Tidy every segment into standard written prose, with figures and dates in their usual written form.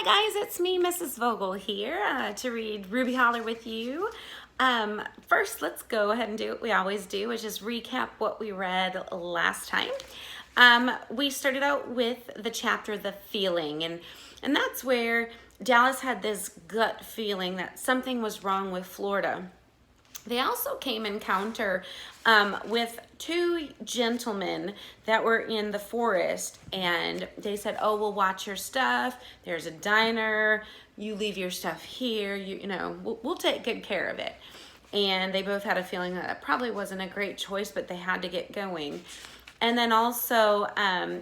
Hi guys, it's me, Mrs. Vogel here to read Ruby Holler with you. First, let's go ahead and do what we always do, which is recap what we read last time. We started out with the chapter, The Feeling, and that's where Dallas had this gut feeling that something was wrong with Florida. They also came encounter with two gentlemen that were in the forest, and they said, oh, we'll watch your stuff. There's a diner. You leave your stuff here. You know, we'll take good care of it. And they both had a feeling that it probably wasn't a great choice, but they had to get going. And then also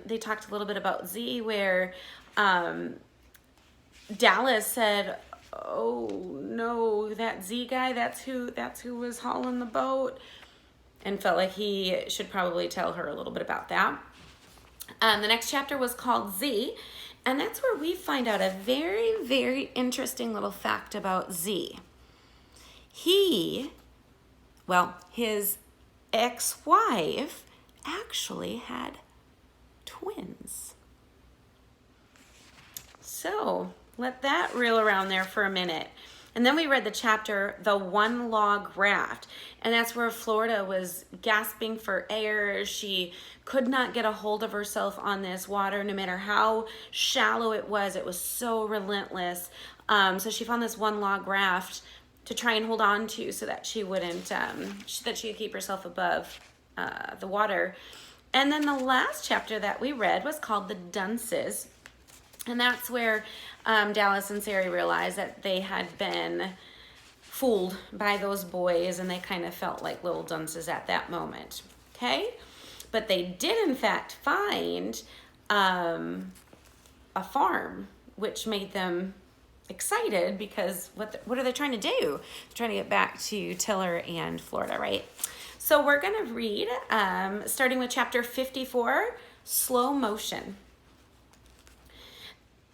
they talked a little bit about Z, where Dallas said, oh no, that Z guy, that's who was hauling the boat, and felt like he should probably tell her a little bit about that. The next chapter was called Z, and that's where we find out a very, very interesting little fact about Z. His ex-wife actually had twins. So let that reel around there for a minute. And then we read the chapter, The One Log Raft. And that's where Florida was gasping for air. She could not get a hold of herself on this water, no matter how shallow it was. It was so relentless. So she found this one log raft to try and hold on to so that she wouldn't, that she could keep herself above the water. And then the last chapter that we read was called The Dunces. And that's where Dallas and Sari realized that they had been fooled by those boys, and they kind of felt like little dunces at that moment, okay? But they did, in fact, find a farm, which made them excited because what are they trying to do? They're trying to get back to Tiller and Florida, right? So we're going to read, starting with chapter 54, Slow Motion.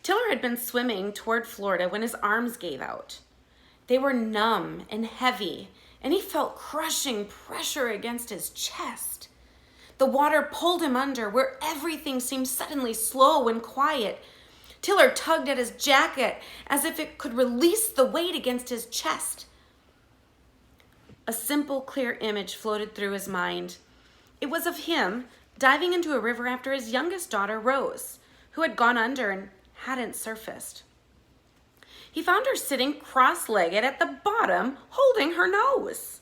Tiller had been swimming toward Florida when his arms gave out. They were numb and heavy, and he felt crushing pressure against his chest. The water pulled him under, where everything seemed suddenly slow and quiet. Tiller tugged at his jacket as if it could release the weight against his chest. A simple, clear image floated through his mind. It was of him diving into a river after his youngest daughter, Rose, who had gone under and hadn't surfaced. He found her sitting cross-legged at the bottom, holding her nose.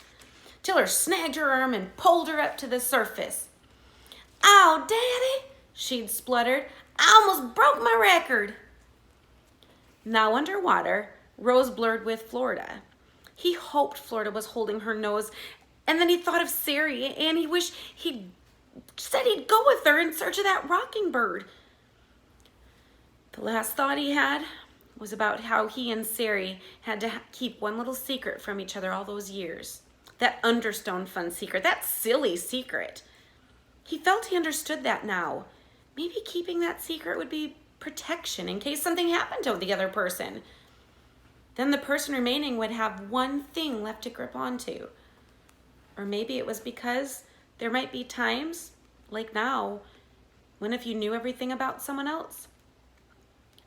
Tiller snagged her arm and pulled her up to the surface. "Ow, Daddy," she'd spluttered. "I almost broke my record." Now underwater, Rose blurred with Florida. He hoped Florida was holding her nose, and then he thought of Sari, and he wished he'd said he'd go with her in search of that rocking bird. The last thought he had was about how he and Sari had to keep one little secret from each other all those years. That Understone Fund secret, that silly secret. He felt he understood that now. Maybe keeping that secret would be protection in case something happened to the other person. Then the person remaining would have one thing left to grip onto. Or maybe it was because there might be times, like now, when if you knew everything about someone else,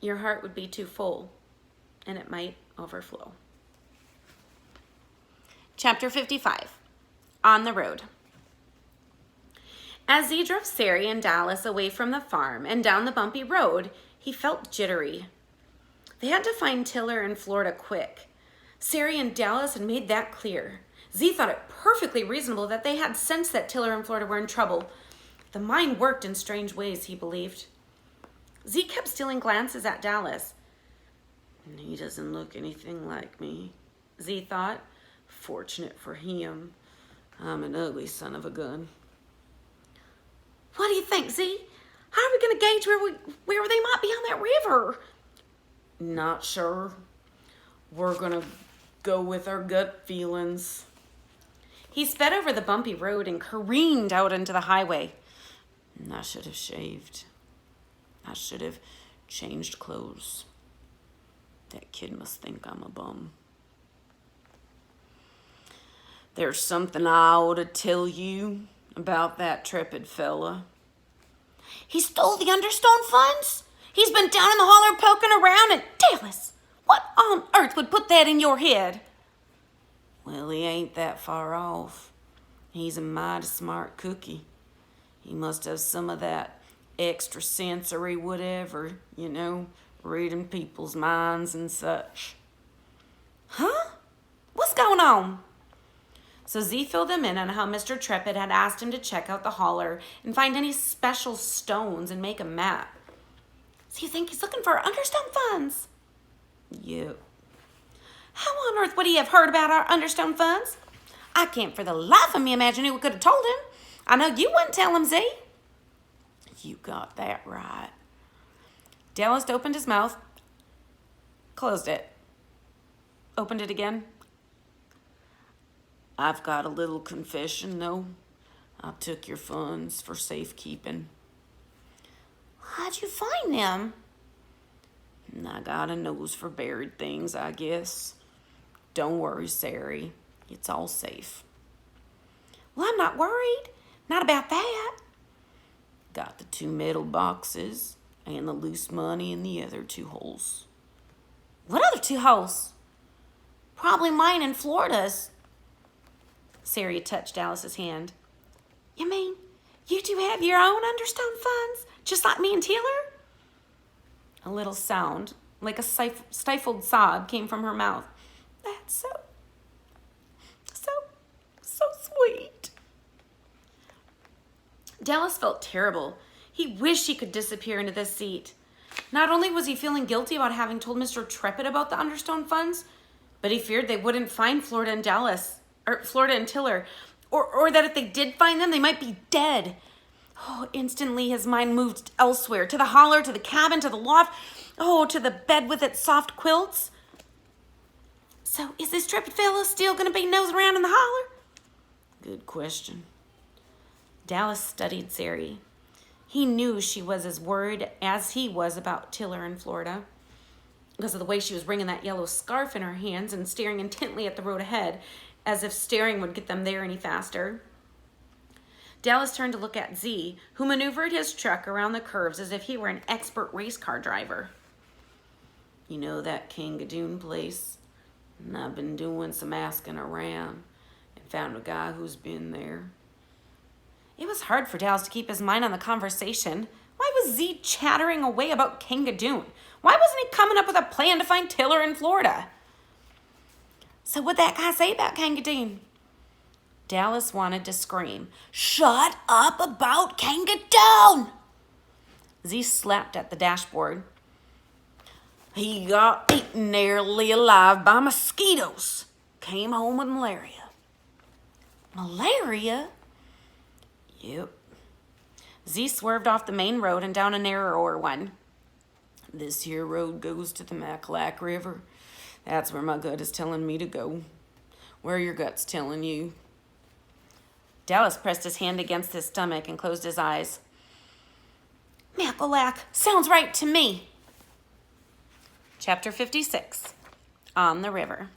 your heart would be too full, and it might overflow. Chapter 55, On the Road. As he drove Sari and Dallas away from the farm and down the bumpy road, he felt jittery. They had to find Tiller in Florida quick. Sari and Dallas had made that clear. Z thought it perfectly reasonable that they had sensed that Tiller and Florida were in trouble. The mind worked in strange ways, he believed. Z kept stealing glances at Dallas. He doesn't look anything like me, Z thought. Fortunate for him, I'm an ugly son of a gun. What do you think, Z? How are we going to gauge where they might be on that river? Not sure. We're going to go with our gut feelings. He sped over the bumpy road and careened out into the highway. I should have shaved. I should have changed clothes. That kid must think I'm a bum. There's something I ought to tell you about that trepid fella. He stole the Understone funds? He's been down in the holler poking around and Dallas, what on earth would put that in your head? Well, he ain't that far off. He's a mighty smart cookie. He must have some of that extrasensory whatever, reading people's minds and such. Huh? What's going on? So Z filled them in on how Mr. Trippett had asked him to check out the holler and find any special stones and make a map. So you think he's looking for understone funds? Yep. How on earth would he have heard about our understone funds? I can't for the life of me imagine who could have told him. I know you wouldn't tell him, Z. You got that right. Dallas opened his mouth, closed it, opened it again. I've got a little confession, though. I took your funds for safekeeping. How'd you find them? I got a nose for buried things, I guess. Don't worry, Sari. It's all safe. Well, I'm not worried. Not about that. Got the 2 metal boxes and the loose money in the other 2 holes. What other 2 holes? Probably mine and Florida's. Sari touched Dallas's hand. You mean you 2 have your own understone funds, just like me and Taylor? A little sound, like a stifled sob, came from her mouth. That's so sweet. Dallas felt terrible. He wished he could disappear into this seat. Not only was he feeling guilty about having told Mr. Trippett about the understone funds, but he feared they wouldn't find Florida and Tiller, or that if they did find them, they might be dead. Oh, instantly his mind moved elsewhere, to the holler, to the cabin, to the loft, to the bed with its soft quilts. So is this Trippett fellow still going to be nosing around in the holler? Good question. Dallas studied Sari. He knew she was as worried as he was about Tiller and Florida because of the way she was wringing that yellow scarf in her hands and staring intently at the road ahead, as if staring would get them there any faster. Dallas turned to look at Z, who maneuvered his truck around the curves as if he were an expert race car driver. You know that Kangadoon place? And I've been doing some asking around and found a guy who's been there. It was hard for Dallas to keep his mind on the conversation. Why was Z chattering away about Kangadoon? Why wasn't he coming up with a plan to find Tiller in Florida? So what'd that guy say about Kangadoon? Dallas wanted to scream, "Shut up about Kangadoon!" Z slapped at the dashboard. He got eaten nearly alive by mosquitoes. Came home with malaria. Malaria? Yep. Z swerved off the main road and down a narrower one. This here road goes to the Macalac River. That's where my gut is telling me to go. Where your gut's telling you. Dallas pressed his hand against his stomach and closed his eyes. Macalac sounds right to me. Chapter 56, On the River.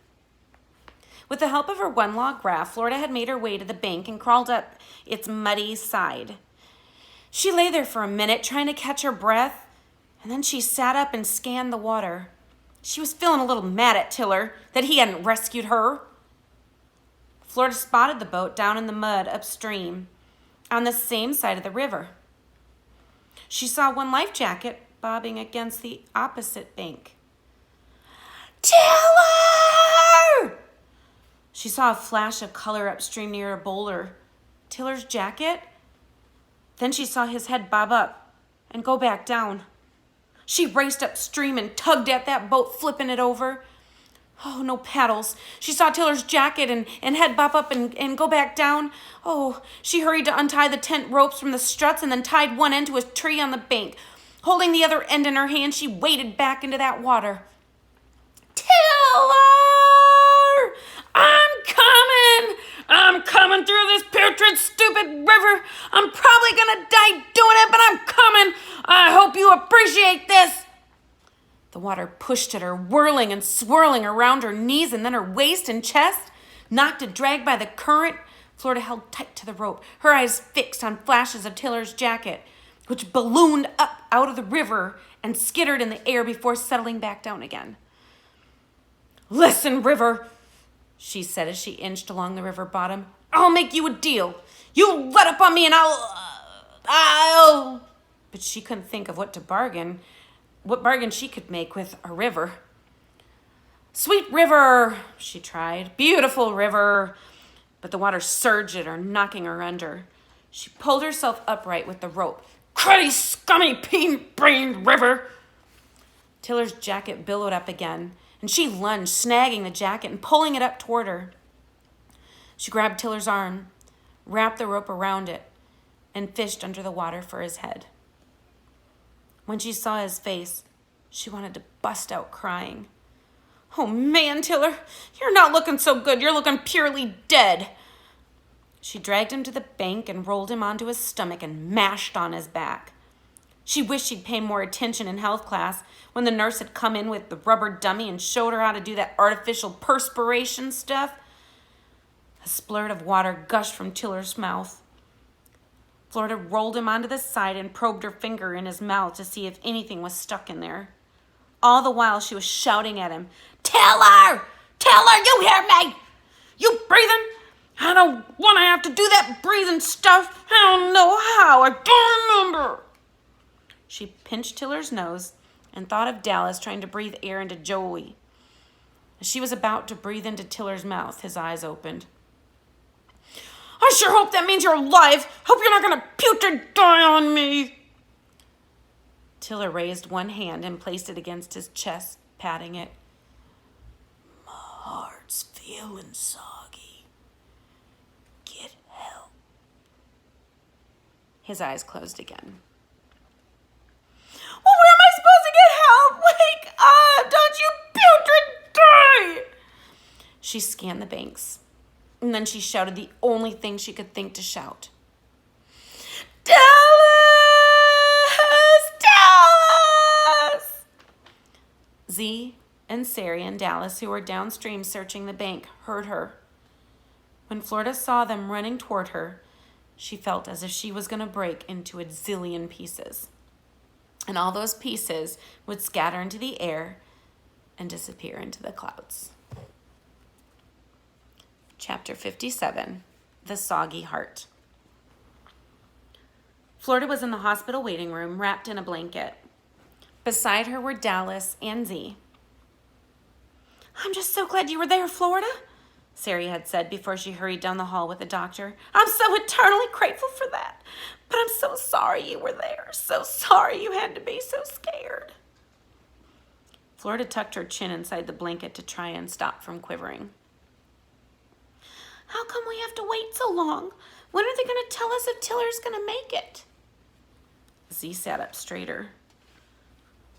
With the help of her one-log raft, Florida had made her way to the bank and crawled up its muddy side. She lay there for a minute, trying to catch her breath, and then she sat up and scanned the water. She was feeling a little mad at Tiller that he hadn't rescued her. Florida spotted the boat down in the mud upstream, on the same side of the river. She saw one life jacket bobbing against the opposite bank. Tiller! She saw a flash of color upstream near a boulder. Tiller's jacket? Then she saw his head bob up and go back down. She raced upstream and tugged at that boat, flipping it over. Oh, no paddles. She saw Tiller's jacket and head bob up and go back down. Oh, she hurried to untie the tent ropes from the struts and then tied one end to a tree on the bank. Holding the other end in her hand, she waded back into that water. Tiller! I'm coming through this putrid, stupid river. I'm probably gonna die doing it, but I'm coming. I hope you appreciate this. The water pushed at her, whirling and swirling around her knees and then her waist and chest. Knocked and dragged by the current, Florida held tight to the rope, her eyes fixed on flashes of Tiller's jacket, which ballooned up out of the river and skittered in the air before settling back down again. "Listen, River," she said as she inched along the river bottom. "I'll make you a deal. You let up on me and I'll... But she couldn't think of what bargain she could make with a river. "Sweet river," she tried. "Beautiful river." But the water surged at her, knocking her under. She pulled herself upright with the rope. "Cruddy, scummy, pea-brained river." Tiller's jacket billowed up again, and she lunged, snagging the jacket and pulling it up toward her. She grabbed Tiller's arm, wrapped the rope around it, and fished under the water for his head. When she saw his face, she wanted to bust out crying. "Oh man, Tiller, you're not looking so good. You're looking purely dead." She dragged him to the bank and rolled him onto his stomach and mashed on his back. She wished she'd paid more attention in health class when the nurse had come in with the rubber dummy and showed her how to do that artificial perspiration stuff. A splurt of water gushed from Tiller's mouth. Florida rolled him onto the side and probed her finger in his mouth to see if anything was stuck in there. All the while she was shouting at him, "Tiller! Tiller, you hear me? You breathing? I don't want to have to do that breathing stuff. I don't know how. I don't remember." She pinched Tiller's nose and thought of Dallas trying to breathe air into Joey. As she was about to breathe into Tiller's mouth, his eyes opened. "I sure hope that means you're alive. Hope you're not going to putrid die on me." Tiller raised one hand and placed it against his chest, patting it. "My heart's feeling soggy. Get help." His eyes closed again. "Well, where am I supposed to get help? Wake up! Don't you putrid die!" She scanned the banks, and then she shouted the only thing she could think to shout. "Dallas! Dallas!" Z and Sari and Dallas, who were downstream searching the bank, heard her. When Florida saw them running toward her, she felt as if she was going to break into a zillion pieces. And all those pieces would scatter into the air and disappear into the clouds. Chapter 57, The Soggy Heart. Florida was in the hospital waiting room, wrapped in a blanket. Beside her were Dallas and Z. "I'm just so glad you were there, Florida," Sari had said before she hurried down the hall with the doctor. "I'm so eternally grateful for that. But I'm so sorry you were there. So sorry you had to be so scared." Florida tucked her chin inside the blanket to try and stop from quivering. "How come we have to wait so long? When are they going to tell us if Tiller's going to make it?" Z sat up straighter.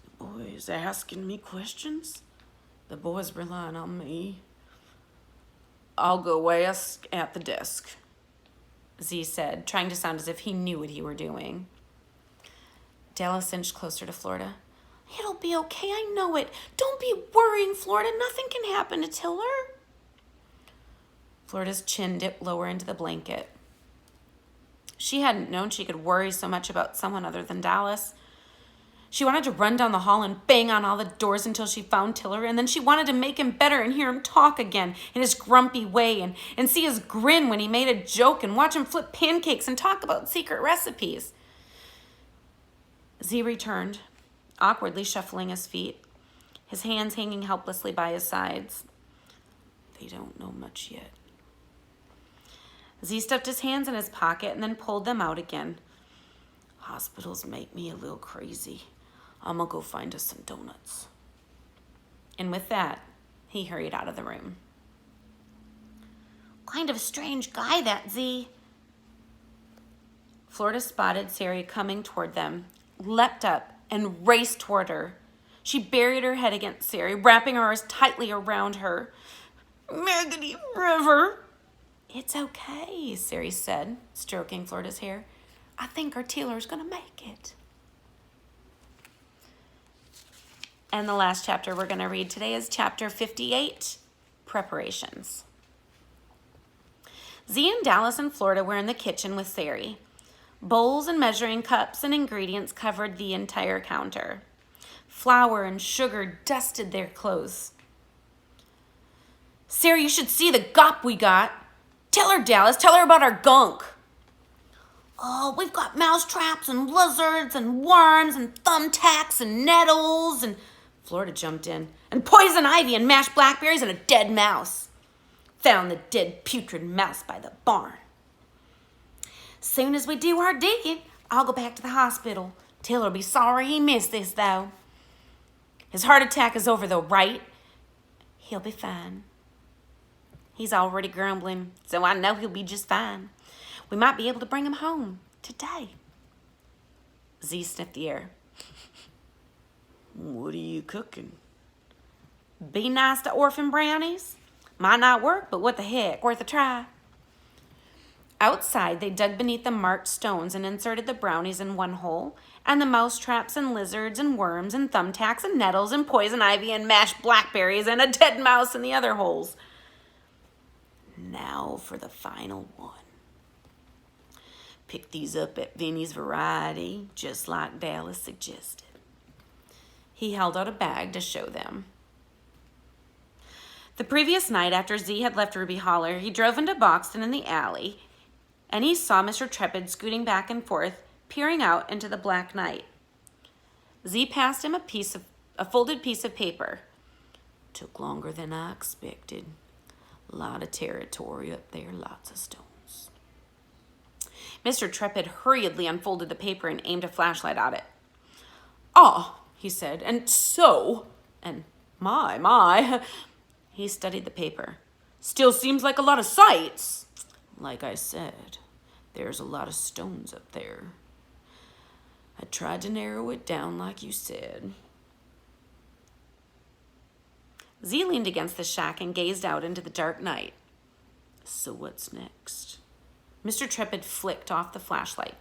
"The boys asking me questions? The boys relying on me. I'll go ask at the desk," Z said, trying to sound as if he knew what he were doing. Dallas inched closer to Florida. "It'll be okay, I know it. Don't be worrying, Florida. Nothing can happen to Tiller." Florida's chin dipped lower into the blanket. She hadn't known she could worry so much about someone other than Dallas. She wanted to run down the hall and bang on all the doors until she found Tiller, and then she wanted to make him better and hear him talk again in his grumpy way and see his grin when he made a joke and watch him flip pancakes and talk about secret recipes. Z returned, awkwardly shuffling his feet, his hands hanging helplessly by his sides. "They don't know much yet." Z stuffed his hands in his pocket and then pulled them out again. "Hospitals make me a little crazy. I'm gonna go find us some donuts." And with that, he hurried out of the room. "Kind of a strange guy, that Z." Florida spotted Sari coming toward them, leapt up, and raced toward her. She buried her head against Sari, wrapping her arms tightly around her. "Maggoty River." "It's okay," Sari said, stroking Florida's hair. "I think our Tiller's gonna make it." And the last chapter we're gonna read today is chapter 58, Preparations. Z and Dallas and Florida were in the kitchen with Sari. Bowls and measuring cups and ingredients covered the entire counter. Flour and sugar dusted their clothes. Sarah, you should see the gop we got. Tell her, Dallas. Tell her about our gunk. Oh, we've got mouse traps and lizards and worms and thumbtacks and nettles and... Florida jumped in. And poison ivy and mashed blackberries and a dead mouse. Found the dead putrid mouse by the barn. Soon as we do our digging, I'll go back to the hospital. Tiller'll be sorry he missed this, though. His heart attack is over, though, right? He'll be fine. He's already grumbling, so I know he'll be just fine. We might be able to bring him home today. Z sniffed the air. What are you cooking? Be nice to orphan brownies. Might not work, but what the heck, worth a try. Outside, they dug beneath the marked stones and inserted the brownies in one hole, and the mouse traps and lizards and worms and thumbtacks and nettles and poison ivy and mashed blackberries and a dead mouse in the other holes. Now for the final one. Pick these up at Vinny's Variety, just like Dallas suggested. He held out a bag to show them. The previous night, after Z had left Ruby Holler, he drove into Boxton in the alley, and he saw Mr. Trepid scooting back and forth, peering out into the black night. Z passed him a folded piece of paper. Took longer than I expected. A lot of territory up there, lots of stones. Mr. Trepid hurriedly unfolded the paper and aimed a flashlight at it. Ah, he said, and so, and my. He studied the paper. Still seems like a lot of sights. Like I said, there's a lot of stones up there. I tried to narrow it down like you said. Z leaned against the shack and gazed out into the dark night. So what's next? Mr. Trepid flicked off the flashlight.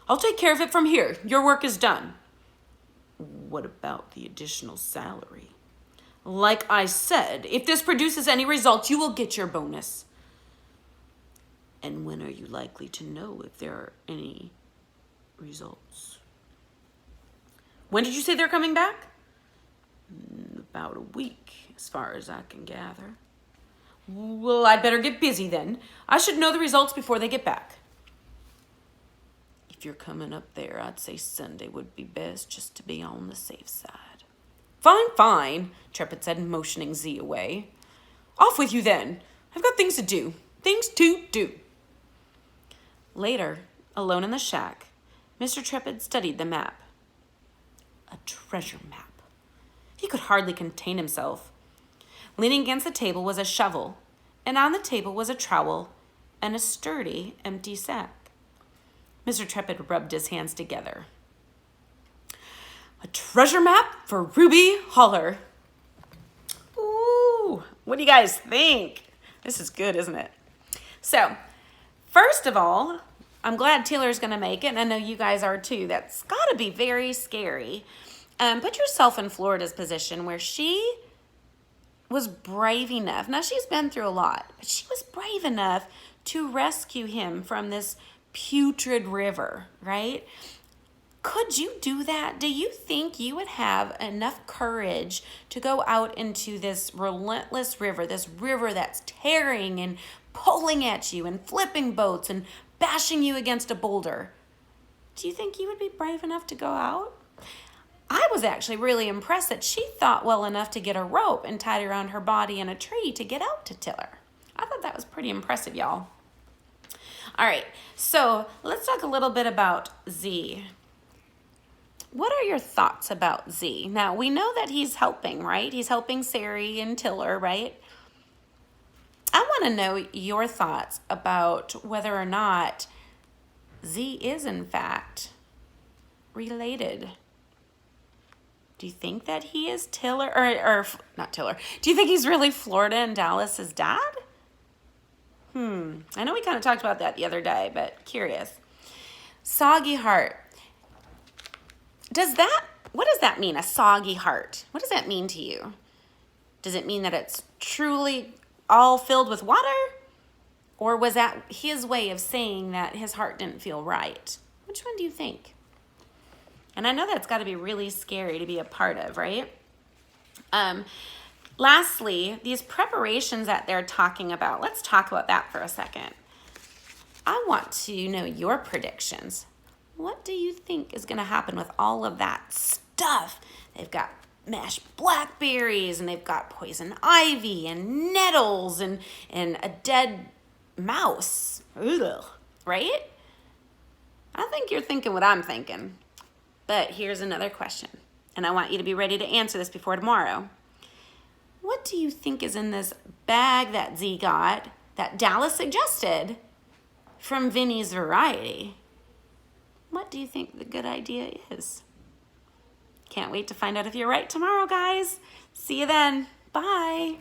I'll take care of it from here. Your work is done. What about the additional salary? Like I said, if this produces any results, you will get your bonus. And when are you likely to know if there are any results? When did you say they're coming back? About a week, as far as I can gather. Well, I'd better get busy then. I should know the results before they get back. If you're coming up there, I'd say Sunday would be best, just to be on the safe side. Fine, Trepid said, motioning Z away. Off with you then. I've got things to do. Things to do. Later, alone in the shack, Mr. Trepid studied the map. A treasure map. He could hardly contain himself. Leaning against the table was a shovel, and on the table was a trowel and a sturdy, empty sack. Mr. Trepid rubbed his hands together. A treasure map for Ruby Holler. Ooh, what do you guys think? This is good, isn't it? So, first of all, I'm glad Taylor's going to make it, and I know you guys are too. That's got to be very scary. Put yourself in Florida's position where she was brave enough. Now, she's been through a lot, but she was brave enough to rescue him from this putrid river, right? Could you do that? Do you think you would have enough courage to go out into this relentless river, this river that's tearing and pulling at you and flipping boats and bashing you against a boulder? Do you think you would be brave enough to go out? I was actually really impressed that she thought well enough to get a rope and tie it around her body in a tree to get out to Tiller. I thought that was pretty impressive, y'all. All right, so let's talk a little bit about Z. What are your thoughts about Z? Now, we know that he's helping, right? He's helping Sari and Tiller, right? I want to know your thoughts about whether or not Z is, in fact, related. Do you think that he is Tiller, or not Tiller, do you think he's really Florida and Dallas's dad? I know we kind of talked about that the other day, but curious. Soggy heart. What does that mean, a soggy heart? What does that mean to you? Does it mean that it's truly all filled with water? Or was that his way of saying that his heart didn't feel right? Which one do you think? And I know that's got to be really scary to be a part of, right? Lastly, these preparations that they're talking about, let's talk about that for a second. I want to know your predictions. What do you think is going to happen with all of that stuff? They've got mashed blackberries, and they've got poison ivy and nettles and a dead mouse. Ugh, right? I think you're thinking what I'm thinking. But here's another question, and I want you to be ready to answer this before tomorrow. What do you think is in this bag that Z got that Dallas suggested from Vinny's Variety? What do you think the good idea is? Can't wait to find out if you're right tomorrow, guys. See you then. Bye.